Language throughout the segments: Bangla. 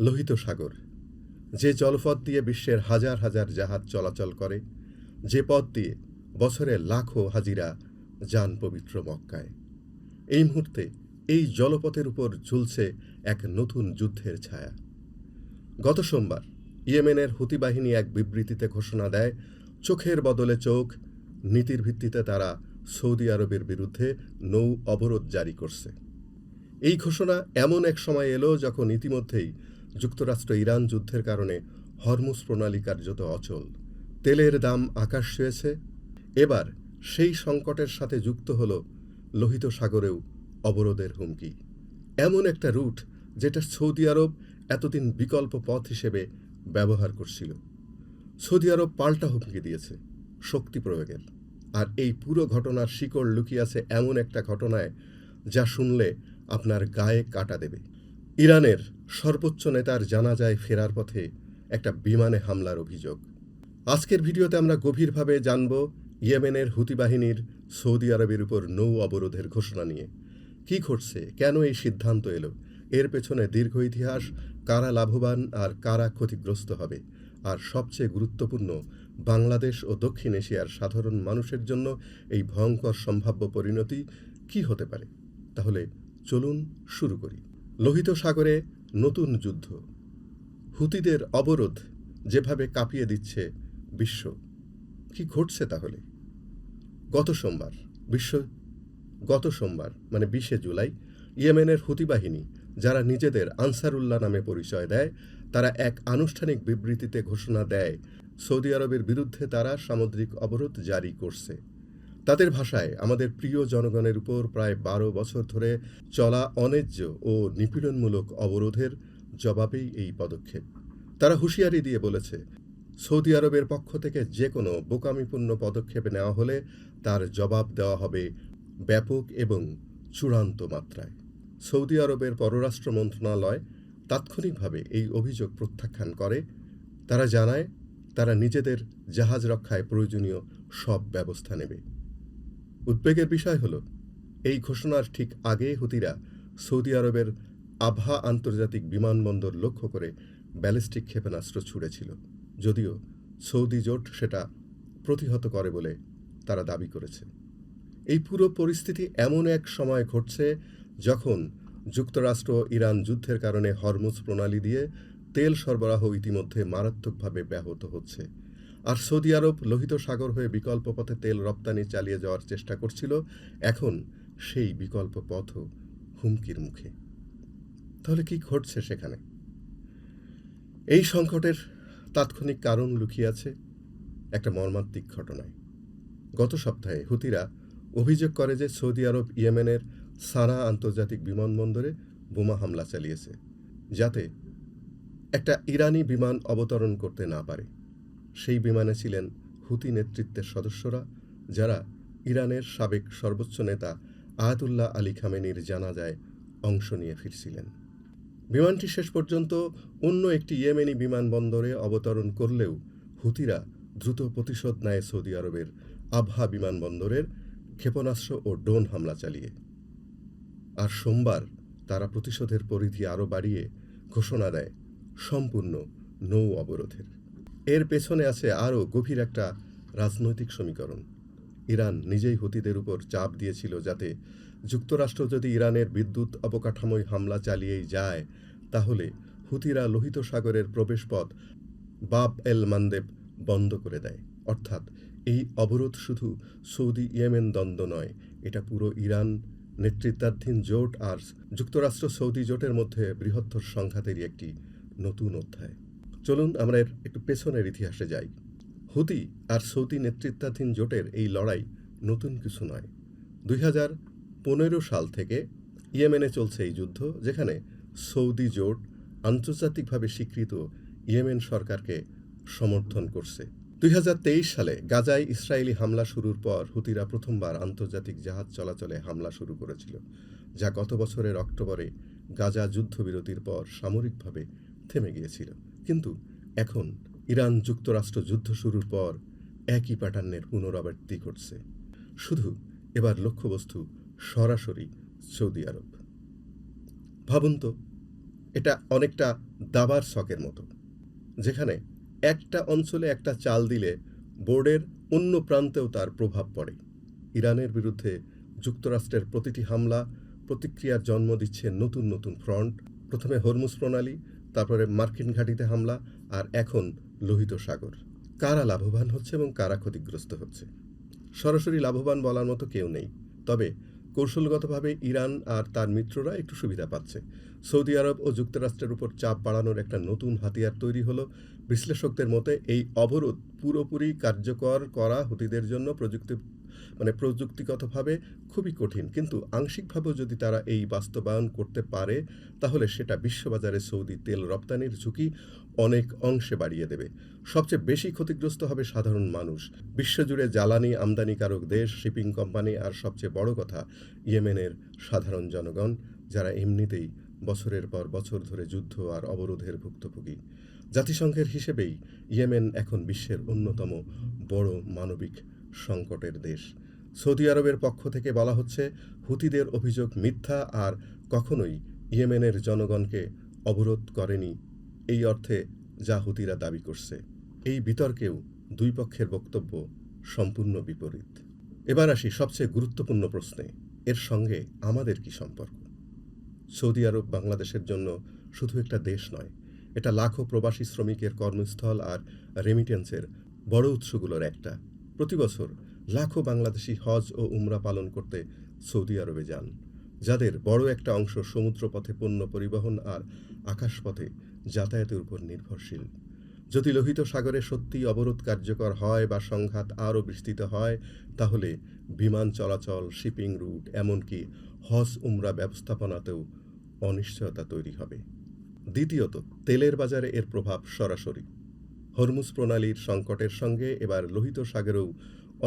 লোহিত সাগর, যে জলপথ দিয়ে বিশ্বের হাজার হাজার জাহাজ চলাচল করে, যে পথ দিয়ে বছরে লাখো হাজিরা যান পবিত্র মক্কায়। এই মুহূর্তে এই জলপথের উপর ঝুলছে এক নতুন যুদ্ধের ছায়া। গত সোমবার ইয়েমেনের হুতি বাহিনী এক বিবৃতিতে ঘোষণা দেয়, চোখের বদলে চোখ নীতির ভিত্তিতে তারা সৌদি আরবের বিরুদ্ধে নৌ অবরোধ জারি করছে। এই ঘোষণা এমন এক সময় এলো যখন ইতিমধ্যেই যুক্তরাষ্ট্র ইরান যুদ্ধের কারণে হরমুজ প্রণালী কার্যত অচল, তেলের দাম আকাশ ছুঁয়েছে। এবার সেই সংকটের সাথে যুক্ত হল লোহিত সাগরেও অবরোধের হুমকি। এমন একটা রুট যেটা সৌদি আরব এতদিন বিকল্প পথ হিসেবে ব্যবহার করছিল। সৌদি আরব পাল্টা হুমকি দিয়েছে শক্তি প্রয়োগের। আর এই পুরো ঘটনার শিকড় লুকিয়ে আছে এমন একটা ঘটনায় যা শুনলে আপনার গায়ে কাটা দেবে। ইরানের সর্বোচ্চ নেতার জানাজায় ফেরার পথে একটা বিমানে হামলার অভিযোগ। আজকের ভিডিওতে আমরা গভীরভাবে জানব ইয়েমেনের হুতি বাহিনীর সৌদি আরবের উপর নৌ অবরোধের ঘোষণা নিয়ে। কি ঘটছে, কেন এই সিদ্ধান্ত এলো, এর পেছনে দীর্ঘ ইতিহাস, কারা লাভবান আর কারা ক্ষতিগ্রস্ত হবে, আর সবচেয়ে গুরুত্বপূর্ণ, বাংলাদেশ ও দক্ষিণ এশিয়ার সাধারণ মানুষের জন্য এই ভয়ঙ্কর সম্ভাব্য পরিণতি কি হতে পারে। তাহলে চলুন শুরু করি। লোহিত সাগরে নতুন যুদ্ধ, হুতিদের অবরোধ যেভাবে কাঁপিয়ে দিচ্ছে বিশ্ব। কি ঘটছে তাহলে? গত সোমবার মানে 20শে জুলাই ইয়েমেনের হুতি বাহিনী, যারা নিজেদের আনসারুল্লাহ নামে পরিচয় দেয়, তারা এক আনুষ্ঠানিক বিবৃতিতে ঘোষণা দেয় সৌদি আরবের বিরুদ্ধে তারা সামুদ্রিক অবরোধ জারি করছে। তাদের ভাষায়, আমাদের প্রিয় জনগণের উপর প্রায় 12 বছর ধরে চলা অন্যায্য ও নিপীড়নমূলক অবরোধের জবাবেই এই পদক্ষেপ। তারা হুঁশিয়ারি দিয়ে বলেছে, সৌদি আরবের পক্ষ থেকে যে কোনো বোকামিপূর্ণ পদক্ষেপ নেওয়া হলে তার জবাব দেওয়া হবে ব্যাপক এবং চূড়ান্ত মাত্রায়। সৌদি আরবের পররাষ্ট্র মন্ত্রণালয় তাৎক্ষণিকভাবে এই অভিযোগ প্রত্যাখ্যান করে। তারা জানায়, তারা নিজেদের জাহাজ রক্ষায় প্রয়োজনীয় সব ব্যবস্থা নেবে। উদ্বেগের বিষয় হল, এই ঘোষণার ঠিক আগে হুতিরা সৌদি আরবের আবহা আন্তর্জাতিক বিমানবন্দর লক্ষ্য করে ব্যালিস্টিক ক্ষেপণাস্ত্র ছুড়েছিল, যদিও সৌদি জোট সেটা প্রতিহত করে বলে তারা দাবি করেছে। এই পুরো পরিস্থিতি এমন এক সময় ঘটছে যখন যুক্তরাষ্ট্র ইরান যুদ্ধের কারণে হরমুজ প্রণালী দিয়ে তেল সরবরাহ ইতিমধ্যে মারাত্মকভাবে ব্যাহত হচ্ছে, আর সৌদি আরব লোহিত সাগর হয়ে বিকল্প পথে তেল রপ্তানি চালিয়ে যাওয়ার চেষ্টা করছিল। এখন সেই বিকল্প পথও হুমকির মুখে। তাহলে কি ঘটছে সেখানে? এই সংকটের তাৎক্ষণিক কারণ লুকিয়ে আছে একটা মর্মান্তিক ঘটনায়। গত সপ্তাহে হুতিরা অভিযোগ করে যে সৌদি আরব ইয়েমেনের সানা আন্তর্জাতিক বিমানবন্দরে বোমা হামলা চালিয়েছে, যাতে একটা ইরানি বিমান অবতরণ করতে না পারে। সেই বিমানে ছিলেন হুতি নেতৃত্বের সদস্যরা, যারা ইরানের সাবেক সর্বোচ্চ নেতা আয়াতুল্লাহ আলী খামেনির জানাজায় অংশ নিয়ে ফিরছিলেন। বিমানটি শেষ পর্যন্ত অন্য একটি ইয়েমেনি বিমানবন্দরে অবতরণ করলেও হুতিরা দ্রুত প্রতিশোধ নেয় সৌদি আরবের আবহা বিমানবন্দরের ক্ষেপণাস্ত্র ও ড্রোন হামলা চালিয়ে। আর সোমবার তারা প্রতিশোধের পরিধি আরও বাড়িয়ে ঘোষণা দেয় সম্পূর্ণ নৌ অবরোধের। এর পেছনে আছে আরও গভীর একটা রাজনৈতিক সমীকরণ। ইরান নিজেই হুতিদের উপর চাপ দিয়েছিল যাতে যুক্তরাষ্ট্র যদি ইরানের বিদ্যুৎ অবকাঠামোয় হামলা চালিয়েই যায়, তাহলে হুতিরা লোহিত সাগরের প্রবেশপথ বাব এল মান্দেব বন্ধ করে দেয়। অর্থাৎ এই অবরোধ শুধু সৌদি ইয়েমেন দ্বন্দ্ব নয়, এটা পুরো ইরান নেতৃত্বাধীন জোট আর যুক্তরাষ্ট্র সৌদি জোটের মধ্যে বৃহত্তর সংঘাতেরই একটি নতুন অধ্যায়। চলুন আমরা একটু পেছনের ইতিহাসে যাই। হুতি আর সৌদি নেতৃত্বাধীন জোটের এই লড়াই নতুন কিছু নয়। 2015 সাল থেকে ইয়েমেনে চলছে এই যুদ্ধ, যেখানে সৌদি জোট আন্তর্জাতিকভাবে স্বীকৃত ইয়েমেন সরকারকে সমর্থন করছে। 2023 সালে গাজায় ইসরায়েলি হামলা শুরুর পর হুতিরা প্রথমবার আন্তর্জাতিক জাহাজ চলাচলে হামলা শুরু করেছিল, যা গত বছরের অক্টোবরে গাজা যুদ্ধবিরতির পর সামরিকভাবে থেমে গিয়েছিল। কিন্তু এখন ইরান যুক্তরাষ্ট্র যুদ্ধ শুরুর পর একই প্যাটার্নের পুনরাবৃত্তি ঘটছে। শুধু এবার লক্ষ্যবস্তু সরাসরি সৌদি আরব। ভাবুন তো, এটা অনেকটা দাবার ছকের মতো, যেখানে একটা অঞ্চলে একটা চাল দিলে বোর্ডের অন্য প্রান্তেও তার প্রভাব পড়ে। ইরানের বিরুদ্ধে যুক্তরাষ্ট্রের প্রতিটি হামলা প্রতিক্রিয়ার জন্ম দিচ্ছে নতুন নতুন ফ্রন্ট। প্রথমে হরমুজ প্রণালী, তারপরে মার্কিন ঘাঁটিতে হামলা, আর এখন লোহিত সাগর। কারা লাভবান হচ্ছে এবং কারা ক্ষতিগ্রস্ত হচ্ছে? সরাসরি লাভবান বলার মতো কেউ নেই, তবে কৌশলগতভাবে ইরান আর তার মিত্ররা একটু সুবিধা পাচ্ছে। সৌদি আরব ও যুক্তরাষ্ট্রের উপর চাপ বাড়ানোর একটা নতুন হাতিয়ার তৈরি হলো। বিশ্লেষকদের মতে এই অবরোধ পুরোপুরি কার্যকর করা হুতিদের জন্য প্রযুক্তিগতভাবে খুবই কঠিন, কিন্তু আংশিকভাবেও যদি তারা এই বাস্তবায়ন করতে পারে, তাহলে সেটা বিশ্ববাজারে সৌদি তেল রপ্তানির ঝুঁকি অনেক অংশে বাড়িয়ে দেবে। সবচেয়ে বেশি ক্ষতিগ্রস্ত হবে সাধারণ মানুষ, বিশ্বজুড়ে জ্বালানি আমদানিকারক দেশ, শিপিং কোম্পানি, আর সবচেয়ে বড় কথা ইয়েমেনের সাধারণ জনগণ, যারা এমনিতেই বছরের পর বছর ধরে যুদ্ধ আর অবরোধের ভুক্তভোগী। জাতিসংঘের হিসেবেই ইয়েমেন এখন বিশ্বের অন্যতম বড় মানবিক সংকটের দেশ। সৌদি আরবের পক্ষ থেকে বলা হচ্ছে হুতিদের অভিযোগ মিথ্যা আর কখনোই ইয়েমেনের জনগণকে অবরোধ করেনি এই অর্থে যা হুতিরা দাবি করছে। এই বিতর্কেও দুই পক্ষের বক্তব্য সম্পূর্ণ বিপরীত। এবার আসি সবচেয়ে গুরুত্বপূর্ণ প্রশ্নে, এর সঙ্গে আমাদের কি সম্পর্ক? সৌদি আরব বাংলাদেশের জন্য শুধু একটা দেশ নয়, এটা লাখো প্রবাসী শ্রমিকের কর্মস্থল আর রেমিটেন্সের বড় উৎসগুলোর একটা। প্রতি বছর লাখো বাংলাদেশি হজ ও উমরা পালন করতে সৌদি আরবে যান, যাদের বড় একটা অংশ সমুদ্রপথে পণ্য পরিবহন আর আকাশপথে যাতায়াতের উপর নির্ভরশীল। যদি লোহিত সাগরে সত্যিই অবরোধ কার্যকর হয় বা সংঘাত আরও বিস্তৃত হয়, তাহলে বিমান চলাচল, শিপিং রুট, এমনকি হজ উমরা ব্যবস্থাপনাতেও অনিশ্চয়তা তৈরি হবে। দ্বিতীয়ত, তেলের বাজারে এর প্রভাব সরাসরি। হরমুজ প্রণালীর সংকটের সঙ্গে এবার লোহিত সাগরেও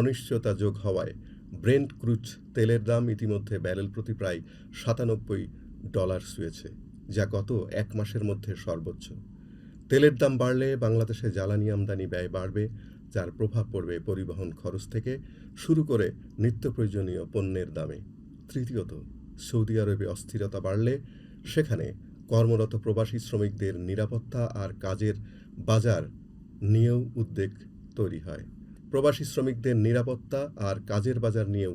অনিশ্চয়তা যোগ হওয়ায় ব্রেন্ট ক্রুড তেলের দাম ইতিমধ্যে ব্যারেল প্রতি প্রায় $97 ছুঁয়েছে, যা গত এক মাসের মধ্যে সর্বোচ্চ। তেলের দাম বাড়লে বাংলাদেশে জ্বালানি আমদানি ব্যয় বাড়বে, যার প্রভাব পড়বে পরিবহন খরচ থেকে শুরু করে নিত্য প্রয়োজনীয় পণ্যের দামে। তৃতীয়ত, সৌদি আরবে অস্থিরতা বাড়লে সেখানে কর্মরত প্রবাসী শ্রমিকদের নিরাপত্তা আর কাজের বাজার নিয়েও উদ্বেগ তৈরি হয়। প্রবাসী শ্রমিকদের নিরাপত্তা আর কাজের বাজার নিয়েও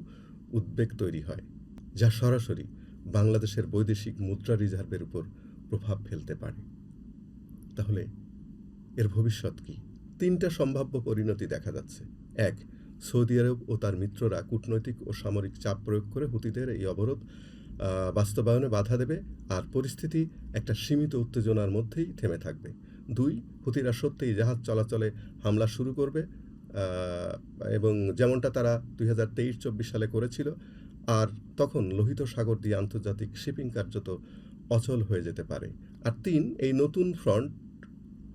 উদ্বেগ তৈরি হয়, যা সরাসরি বাংলাদেশের বৈদেশিক মুদ্রা রিজার্ভের উপর প্রভাব ফেলতে পারে। তাহলে এর ভবিষ্যৎ কি? তিনটা সম্ভাব্য পরিণতি দেখা যাচ্ছে। এক, সৌদি আরব ও তার মিত্ররা কূটনৈতিক ও সামরিক চাপ প্রয়োগ করে হুতিদের এই অবরোধ বাস্তবায়নে বাধা দেবে, আর পরিস্থিতি একটা সীমিত উত্তেজনার মধ্যেই থেমে থাকবে। দুই, হুতিরা সত্যিই জাহাজ চলাচলে হামলা শুরু করবে, এবং যেমনটা তারা 2023-24 সালে করেছিল, আর তখন লোহিত সাগর দিয়ে আন্তর্জাতিক শিপিং কার্যত অচল হয়ে যেতে পারে। আর তিন, এই নতুন ফ্রন্ট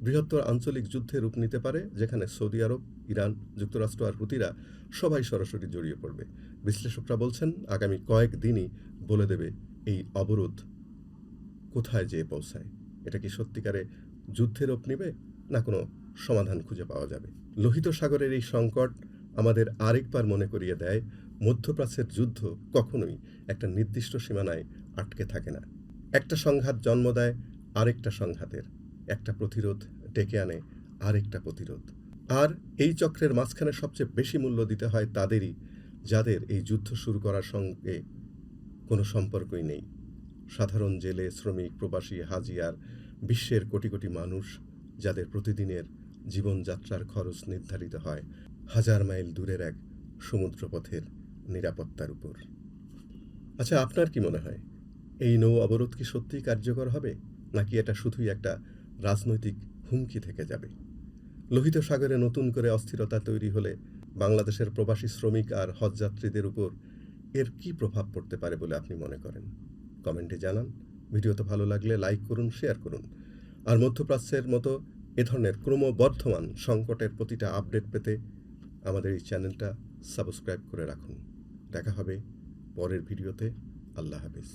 বৃহত্তর আঞ্চলিক যুদ্ধে রূপ নিতে পারে, যেখানে সৌদি আরব, ইরান, যুক্তরাষ্ট্র আর হুতিরা সবাই সরাসরি জড়িয়ে পড়বে। বিশ্লেষকরা বলছেন আগামী কয়েকদিনই বলে দেবে এই অবরোধ কোথায় যেয়ে পৌঁছায়। এটা কি সত্যিকারে যুদ্ধের রূপ নেবে, না কোনো সমাধান খুঁজে পাওয়া যাবে? লোহিত সাগরের এই সংকট আমাদের আরেকবার মনে করিয়ে দেয়, মধ্যপ্রাচ্যের যুদ্ধ কখনোই একটা নির্দিষ্ট সীমানায় আটকে থাকে না। একটা সংঘাত জন্ম দেয় আরেকটা সংঘাতের, একটা প্রতিরোধ ডেকে আনে আরেকটা প্রতিরোধ। আর এই চক্রের মাঝখানে সবচেয়ে বেশি মূল্য দিতে হয় তাদেরই, যাদের এই যুদ্ধ শুরু করার সঙ্গে কোনো সম্পর্কই নেই। সাধারণ জেলে, শ্রমিক, প্রবাসী, হাজি আর বিশ্বের কোটি কোটি মানুষ, যাদের প্রতিদিনের জীবনযাত্রার খরচ নির্ধারিত হয় হাজার মাইল দূরের এক সমুদ্রপথের নিরাপত্তার উপর। আচ্ছা, আপনার কি মনে হয়, এই নৌ অবরোধ কি সত্যিই কার্যকর হবে, নাকি এটা শুধুই একটা রাজনৈতিক হুমকি থেকে যাবে? লোহিত সাগরে নতুন করে অস্থিরতা তৈরি হলে বাংলাদেশের প্রবাসী শ্রমিক আর হজযাত্রীদের উপর এর কি প্রভাব পড়তে পারে বলে আপনি মনে করেন? কমেন্টে জানান। ভিডিওতে ভালো লাগলে লাইক করুন, শেয়ার করুন। আর মধ্যপ্রাচ্যের মতো এ ধরনের ক্রমবর্ধমান সংকটের প্রতিটা আপডেট পেতে আমাদের এই চ্যানেলটা সাবস্ক্রাইব করে রাখুন। দেখা হবে পরের ভিডিওতে। আল্লাহ হাফেজ।